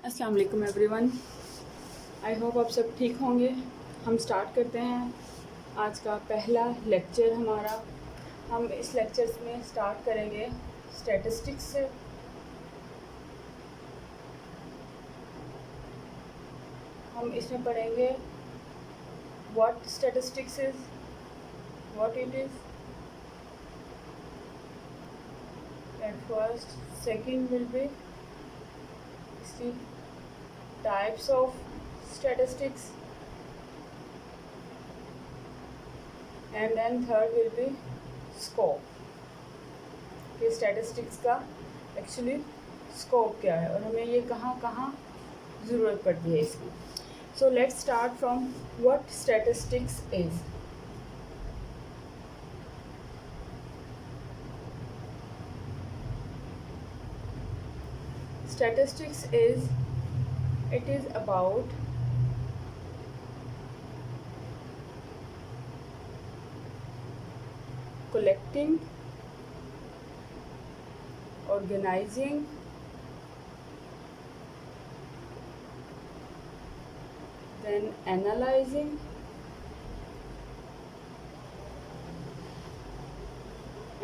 अस्सलाम वालेकुम everyone. I hope आप सब ठीक होंगे। हम स्टार्ट करते हैं आज का पहला लेक्चर हमारा। हम इस लेक्चर में स्टार्ट करेंगे स्टैटिस्टिक्स से। हम इसमें पढ़ेंगे what statistics is, what it is at first. Second will be types of statistics, and then third will be scope कि statistics का एक्चुअली स्कोप क्या है और हमें ये कहाँ कहाँ ज़रूरत पड़ती है इसकी। So let's start from what statistics is. Statistics is, it is about collecting, organizing, then analyzing,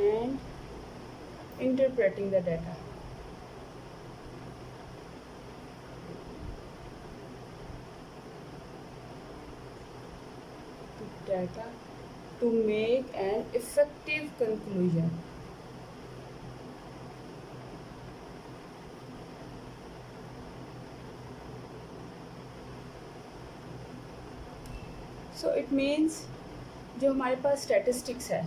and interpreting the data. Data to make an effective conclusion. So it means जो हमारे पास स्टैटिस्टिक्स है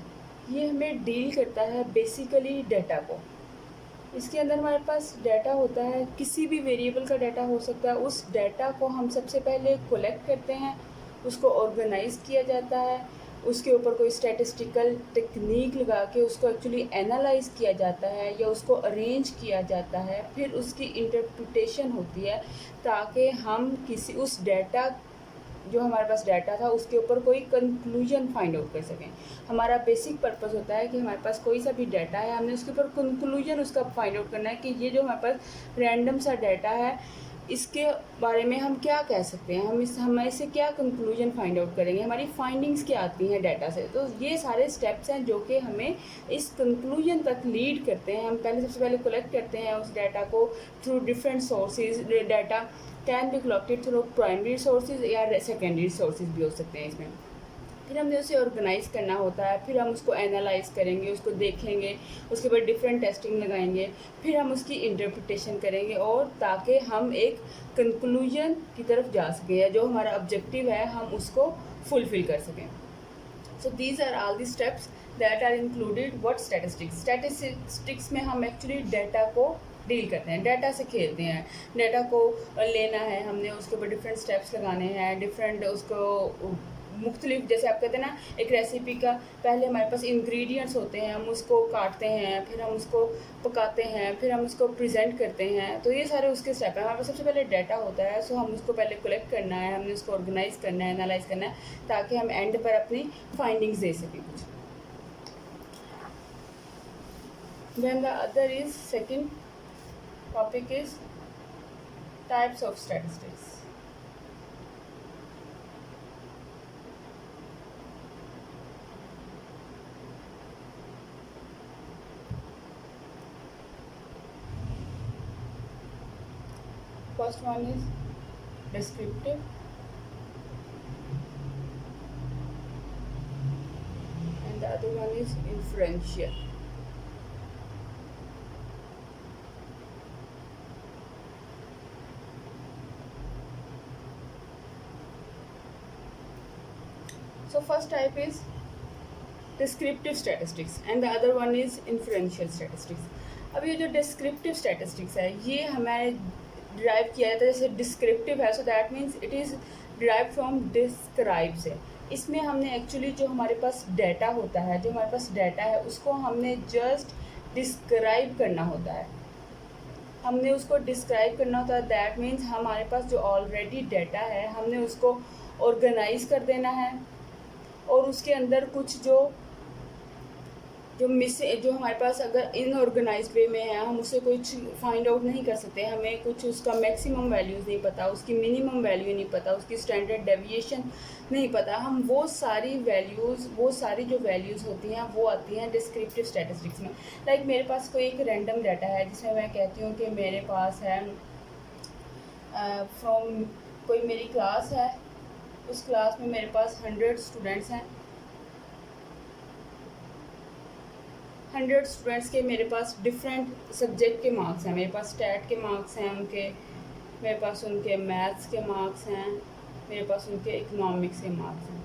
ये हमें डील करता है basically data को। इसके अंदर हमारे पास डाटा होता है, किसी भी वेरिएबल का डाटा हो सकता है। उस डाटा को हम सबसे पहले कलेक्ट करते हैं, उसको ऑर्गेनाइज किया जाता है, उसके ऊपर कोई स्टैटिस्टिकल टेक्निक लगा के उसको एक्चुअली एनालाइज किया जाता है या उसको अरेंज किया जाता है। फिर उसकी इंटरप्रिटेशन होती है ताकि हम किसी उस डाटा जो हमारे पास डाटा था उसके ऊपर कोई कंक्लूजन फाइंड आउट कर सकें। हमारा बेसिक पर्पस होता है कि हमारे पास कोई सा भी डाटा है, हमने उसके ऊपर कंक्लूजन उसका फाइंड आउट करना है कि ये जो हमारे पास रैंडम सा डाटा है इसके बारे में हम क्या कह सकते हैं, हम इससे क्या कंक्लूजन फाइंड आउट करेंगे, हमारी फाइंडिंग्स क्या आती हैं डाटा से। तो ये सारे स्टेप्स हैं जो कि हमें इस कंक्लूजन तक लीड करते हैं। हम सबसे पहले कलेक्ट करते हैं उस डाटा को through different sources. Data can be collected through primary sources या सेकेंडरी सोर्सेज भी हो सकते हैं इसमें। फिर हमने उसे ऑर्गेनाइज करना होता है, फिर हम उसको एनालाइज करेंगे, उसको देखेंगे, उसके बाद डिफरेंट टेस्टिंग लगाएंगे, फिर हम उसकी इंटरप्रिटेशन करेंगे और ताकि हम एक कंक्लूजन की तरफ जा सकें या जो हमारा ऑब्जेक्टिव है हम उसको फुलफिल कर सकें। So these are all the steps that are included what statistics. Statistics में हम एक्चुअली डाटा को डील करते हैं, डाटा से खेलते हैं। डाटा को लेना है हमने, उसके ऊपर डिफरेंट स्टेप्स लगाने हैं, डिफरेंट उसको मुख्तलिफ, जैसे आप कहते हैं ना एक रेसिपी का पहले हमारे पास इंग्रेडिएंट्स होते हैं, हम उसको काटते हैं, फिर हम उसको पकाते हैं, फिर हम उसको प्रेजेंट करते हैं। तो ये सारे उसके स्टेप हैं। हमारे पास सबसे पहले डाटा होता है, सो हम उसको पहले कलेक्ट करना है, हमने उसको ऑर्गेनाइज करना है, एनालाइज करना है ताकि हम एंड पर अपनी फाइंडिंग्स दे सकें कुछ। Then the other is second topic is types of statistics. First one is descriptive and the other one is inferential. So first type is descriptive statistics and the other one is inferential statistics. अब ये जो descriptive statistics है ये हमारे derive किया जाता है, जैसे डिस्क्रिप्टिव है so that means it is derive from describe से। इसमें हमने एक्चुअली जो हमारे पास डाटा होता है, जो हमारे पास डाटा है उसको हमने जस्ट डिस्क्राइब करना होता है, हमने उसको डिस्क्राइब करना होता है। दैट मीन्स हमारे पास जो ऑलरेडी डाटा है हमने उसको ऑर्गेनाइज कर देना है और उसके अंदर कुछ जो जो हमारे पास अगर इनऑर्गेनाइज्ड वे में है, हम उससे कुछ फाइंड आउट नहीं कर सकते, हमें कुछ उसका मैक्सिमम वैल्यूज़ नहीं पता, उसकी मिनिमम वैल्यू नहीं पता, उसकी स्टैंडर्ड डेविएशन नहीं पता, हम वो सारी जो वैल्यूज़ होती हैं वो आती हैं डिस्क्रिप्टिव स्टैटिस्टिक्स में। लाइक मेरे पास कोई एक रैंडम डाटा है जिसमें मैं कहती हूँ कि मेरे पास है फ्रॉम कोई मेरी क्लास है, उस क्लास में मेरे पास 100 स्टूडेंट्स हैं, 100 स्टूडेंट्स के मेरे पास डिफरेंट सब्जेक्ट के मार्क्स हैं, मेरे पास स्टैट के मार्क्स हैं उनके, मेरे पास उनके मैथ्स के मार्क्स हैं, मेरे पास उनके इकोनॉमिक्स के मार्क्स हैं।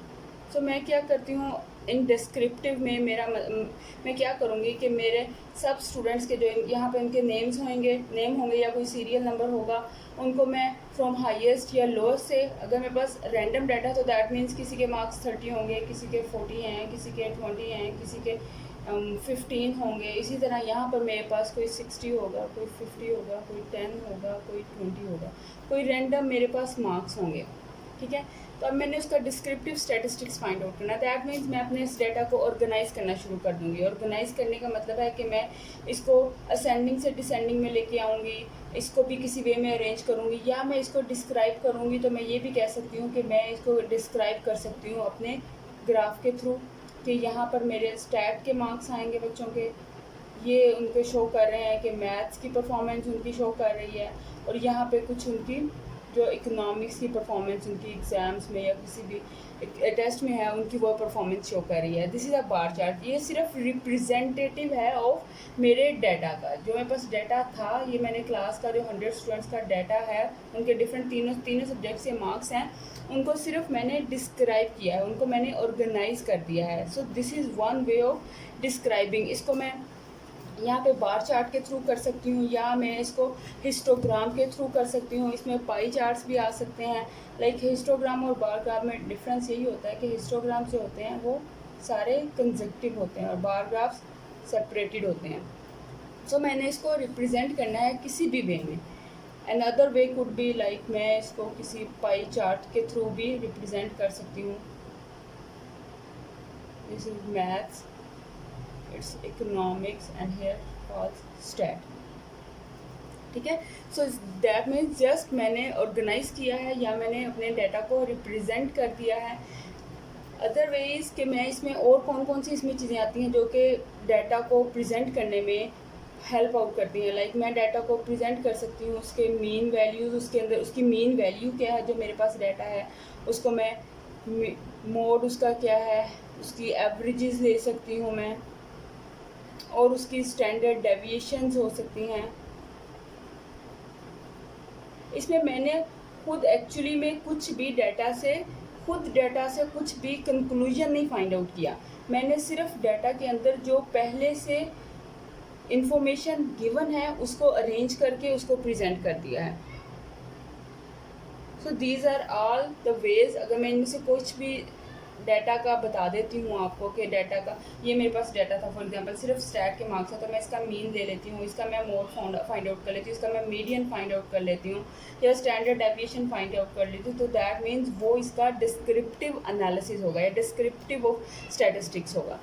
सो मैं क्या करती हूँ इन डिस्क्रिप्टिव में मैं क्या करूँगी कि मेरे सब स्टूडेंट्स के जो यहाँ पे उनके नेम होंगे या कोई सीरियल नंबर होगा, उनको मैं फ्रॉम हाईएस्ट या लोएस्ट से, अगर मेरे पास रैंडम डाटा तो दैट मीन्स किसी के मार्क्स 30 होंगे, किसी के 40 हैं, किसी के 20 हैं, किसी के 15 होंगे। इसी तरह यहाँ पर मेरे पास कोई 60 होगा, कोई 50 होगा, कोई 10 होगा, कोई 20 होगा, कोई रैंडम मेरे पास मार्क्स होंगे। ठीक है, तो अब मैंने उसका डिस्क्रिप्टिव स्टैटिस्टिक्स फाइंड आउट करना है। दैट मीन्स मैं अपने इस डेटा को ऑर्गेनाइज करना शुरू कर दूँगी। ऑर्गेनाइज करने का मतलब है कि मैं इसको असेंडिंग से डिसेंडिंग में लेके आऊँगी, इसको भी किसी वे में अरेंज करूँगी, या मैं इसको डिस्क्राइब करूँगी। तो मैं ये भी कह सकती हूँ कि मैं इसको डिस्क्राइब कर सकती हूँ अपने ग्राफ के थ्रू, कि यहाँ पर मेरे स्टैट के मार्क्स आएंगे बच्चों के, ये उनके शो कर रहे हैं कि मैथ्स की परफॉर्मेंस उनकी शो कर रही है, और यहाँ पे कुछ उनकी जो इकोनॉमिक्स की परफॉर्मेंस उनकी एग्ज़ाम्स में या किसी भी टेस्ट में है, उनकी वो परफॉर्मेंस शो कर रही है। This is a bar chart. ये सिर्फ रिप्रेजेंटेटिव है ऑफ मेरे डाटा का। जो मेरे पास डाटा था, ये मैंने क्लास का जो 100 स्टूडेंट्स का डाटा है, उनके डिफरेंट तीनों सब्जेक्ट्स के मार्क्स हैं, उनको सिर्फ मैंने डिस्क्राइब किया है, उनको मैंने ऑर्गेनाइज कर दिया है। So this is one way of describing. इसको मैं यहाँ पे बार चार्ट के थ्रू कर सकती हूँ, या मैं इसको हिस्टोग्राम के थ्रू कर सकती हूँ। इसमें पाई चार्ट्स भी आ सकते हैं। लाइक हिस्टोग्राम और बार ग्राफ में डिफरेंस यही होता है कि हिस्टोग्राम जो होते हैं वो सारे कंसेक्टिव होते हैं और बार ग्राफ्स सेपरेटेड होते हैं। सो मैंने इसको रिप्रेजेंट करना है किसी भी वे में। Another way could be like मैं इसको किसी पाई चार्ट के थ्रू भी रिप्रेजेंट कर सकती हूँ। This is maths, it's economics and here calls stat. ठीक है, सो दैट मीन्स जस्ट मैंने ऑर्गेनाइज किया है या मैंने अपने डाटा को रिप्रेजेंट कर दिया है। अदर वेज कि मैं इसमें और कौन सी इसमें चीज़ें आती हैं जो कि डाटा को प्रेजेंट करने में हेल्प आउट करती हैं। लाइक मैं डाटा को प्रेजेंट कर सकती हूँ, उसके मीन वैल्यूज़, उसके अंदर उसकी मीन वैल्यू क्या है जो मेरे पास डाटा है, उसको मैं मोड उसका क्या है, उसकी एवरेजेस ले सकती हूँ मैं, और उसकी स्टैंडर्ड डेविएशंस हो सकती हैं। इसमें मैंने खुद एक्चुअली में कुछ भी डाटा से कुछ भी कंक्लूजन नहीं फाइंड आउट किया। मैंने सिर्फ डाटा के अंदर जो पहले से इंफॉर्मेशन गिवन है उसको अरेंज करके उसको प्रेजेंट कर दिया है। So these are all the ways. अगर मैं इनमें से कुछ भी डाटा का बता देती हूँ आपको कि डाटा का, ये मेरे पास डाटा था फॉर एग्जांपल सिर्फ स्टैट के मार्क्स है, तो मैं इसका मीन ले लेती हूँ, इसका मैं मोड फाइंड आउट कर लेती हूँ, इसका मैं मीडियन फाइंड आउट कर लेती हूँ, या स्टैंडर्ड डेविएशन फाइंड आउट कर लेती हूँ। तो दैट मीन्स वो इसका डिस्क्रिप्टिव एनालिसिस होगा या डिस्क्रिप्टिव ऑफ स्टैटिस्टिक्स होगा।